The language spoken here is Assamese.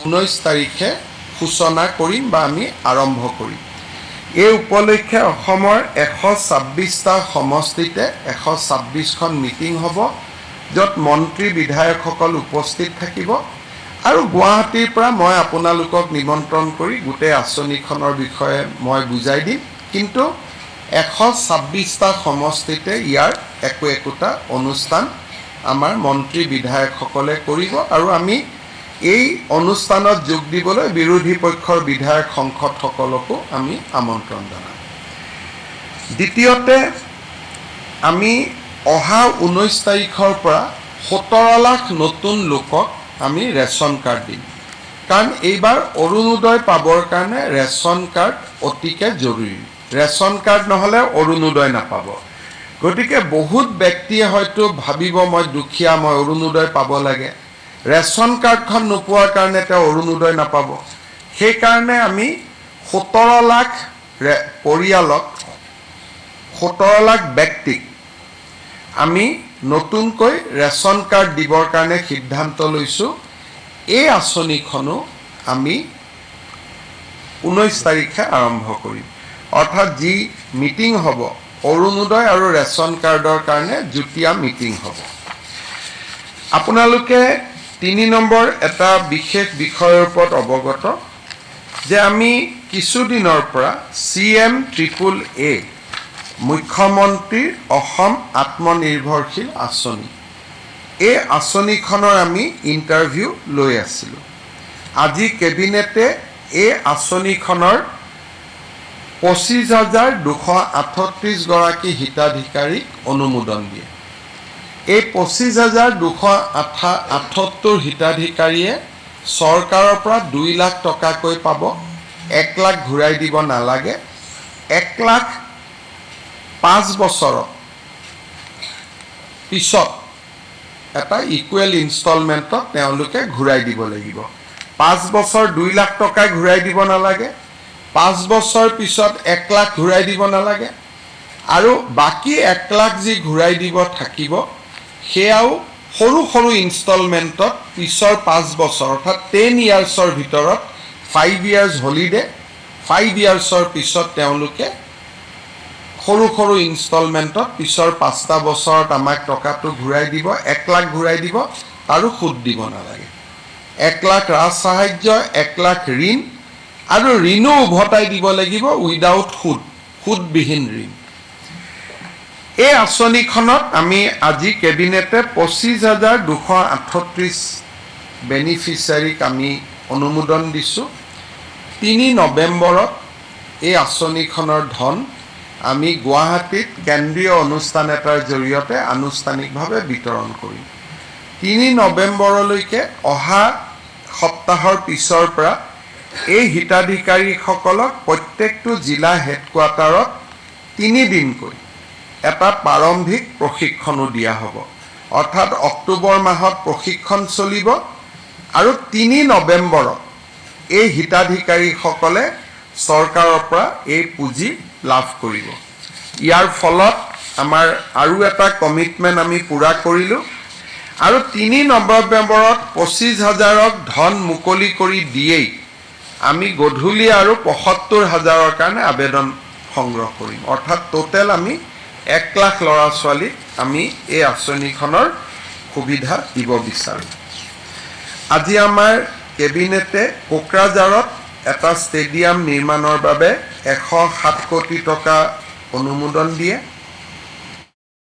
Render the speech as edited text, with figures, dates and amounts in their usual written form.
19 তাৰিখে সূচনা কৰিম বা আমি আৰম্ভ কৰিম। এই উপলক্ষে অসমৰ 126টা সমষ্টিতে 126খন মিটিং হ'ব, য'ত মন্ত্ৰী বিধায়কসকল উপস্থিত থাকিব আৰু গুৱাহাটীৰ পৰা মই আপোনালোকক নিমন্ত্ৰণ কৰি গোটেই আঁচনিখনৰ বিষয়ে মই বুজাই দিম। কিন্তু 126টা সমষ্টিতে ইয়াৰ একোটা অনুষ্ঠান আমাৰ মন্ত্ৰী বিধায়কসকলে কৰিব আৰু আমি এই অনুষ্ঠানত যোগ দিবলৈ বিৰোধী পক্ষৰ বিধায়ক সংসদসকলকো আমি আমন্ত্ৰণ জনাম। দ্বিতীয়তে আমি অহা 19 তাৰিখৰ পৰা 17 লাখ নতুন লোকক আমি ৰেচন কাৰ্ড দিম, কাৰণ এইবাৰ অৰুণোদয় পাবৰ কাৰণে ৰেচন কাৰ্ড অতিকে জৰুৰী। ৰেচন কাৰ্ড নহ'লে অৰুণোদয় নাপাব। গতিকে বহুত ব্যক্তিয়ে হয়তো ভাবিব মই দুখীয়া, মই অৰুণোদয় পাব লাগে, ৰেচন কাৰ্ডখন নোপোৱাৰ কাৰণে তেওঁ অৰুণোদয় নাপাব। সেইকাৰণে আমি 17 লাখ পৰিয়ালক, 17 লাখ ব্যক্তিক আমি নতুনকৈ ৰেচন কাৰ্ড দিবৰ কাৰণে সিদ্ধান্ত লৈছোঁ। এই আঁচনিখনো আমি 19 তাৰিখে আৰম্ভ কৰিম। অৰ্থাৎ যি মিটিং হ'ব অৰুণোদয় আৰু ৰেচন কাৰ্ডৰ কাৰণে যুটীয়া মিটিং হ'ব। আপোনালোকে 3 নম্বৰ এটা বিশেষ বিষয়ৰ ওপৰত অৱগত যে আমি কিছুদিনৰ পৰা CM-AAA মুখ্যমন্ত্ৰীৰ অসম আত্মনিৰ্ভৰশীল আঁচনি, এই আঁচনিখনৰ আমি ইণ্টাৰভিউ লৈ আছিলোঁ। আজি কেবিনেটে এই আঁচনিখনৰ 25,238 গৰাকী হিতাধিকাৰীক অনুমোদন দিয়ে। এই 25,278 হিতাধিকাৰীয়ে চৰকাৰৰ পৰা 2 লাখ টকাকৈ পাব, 1 লাখ ঘূৰাই দিব নালাগে। 1 লাখ 5 বছৰৰ পিছত এটা ইকুৱেল ইনষ্টলমেণ্টত তেওঁলোকে ঘূৰাই দিব লাগিব। 5 বছৰ 2 লাখ টকা ঘূৰাই দিব নালাগে, 5 বছৰ পিছত 1 লাখ ঘূৰাই দিব নালাগে, আৰু বাকী 1 লাখ যি ঘূৰাই দিব থাকিব সেয়াও সৰু সৰু ইনষ্টলমেণ্টত পিছৰ 5 বছৰ অৰ্থাৎ 10 ইয়াৰ্ছৰ ভিতৰত 5 ইয়াৰ্ছ হলিডে, 5 ইয়াৰ্ছৰ পিছত তেওঁলোকে সৰু সৰু ইনষ্টলমেণ্টত পিছৰ 5টা বছৰত আমাক টকাটো ঘূৰাই দিব, 1 লাখ ঘূৰাই দিব আৰু সুদ দিব নালাগে। 1 লাখ ৰাজ সাহায্য, 1 লাখ ঋণ, আৰু ঋণো উভতাই দিব লাগিব উইদাউট সুদ, সুদবিহীন ঋণ। এই আঁচনিখনত আমি আজি কেবিনেটে 25,238 বেনিফিচিয়াৰীক আমি অনুমোদন দিছোঁ। 3 নৱেম্বৰত এই আঁচনিখনৰ ধন আমি গুৱাহাটীত কেন্দ্ৰীয় অনুষ্ঠান এটাৰ জৰিয়তে আনুষ্ঠানিকভাৱে বিতৰণ কৰিম। 3 নৱেম্বৰলৈকে অহা সপ্তাহৰ পিছৰ পৰা এই হিতাধিকাৰীসকলক প্ৰত্যেকটো জিলা হেডকোৱাৰ্টাৰত 3 দিনকৈ এটা প্ৰাৰম্ভিক প্ৰশিক্ষণো দিয়া হ'ব। অৰ্থাৎ অক্টোবৰ মাহত প্ৰশিক্ষণ চলিব আৰু 3 নৱেম্বৰত এই হিতাধিকাৰীসকলে চৰকাৰৰ পৰা এই পুঁজি লাভ কৰিব। ইয়াৰ ফলত আমাৰ আৰু এটা কমিটমেণ্ট আমি পূৰা কৰিলোঁ আৰু 3 নৱেম্বৰত 25,000ক ধন মুকলি কৰি দিয়েই আমি গধূলি আৰু 75,000ৰ কাৰণে আবেদন সংগ্ৰহ কৰিম। অৰ্থাৎ টোটেল আমি 1 লাখ ল'ৰা ছোৱালীক আমি এই আঁচনিখনৰ সুবিধা দিব বিচাৰোঁ। আজি আমাৰ কেবিনেটে কোকৰাঝাৰত এটা ষ্টেডিয়াম নিৰ্মাণৰ বাবে 107 কোটি টকা অনুমোদন দিয়ে।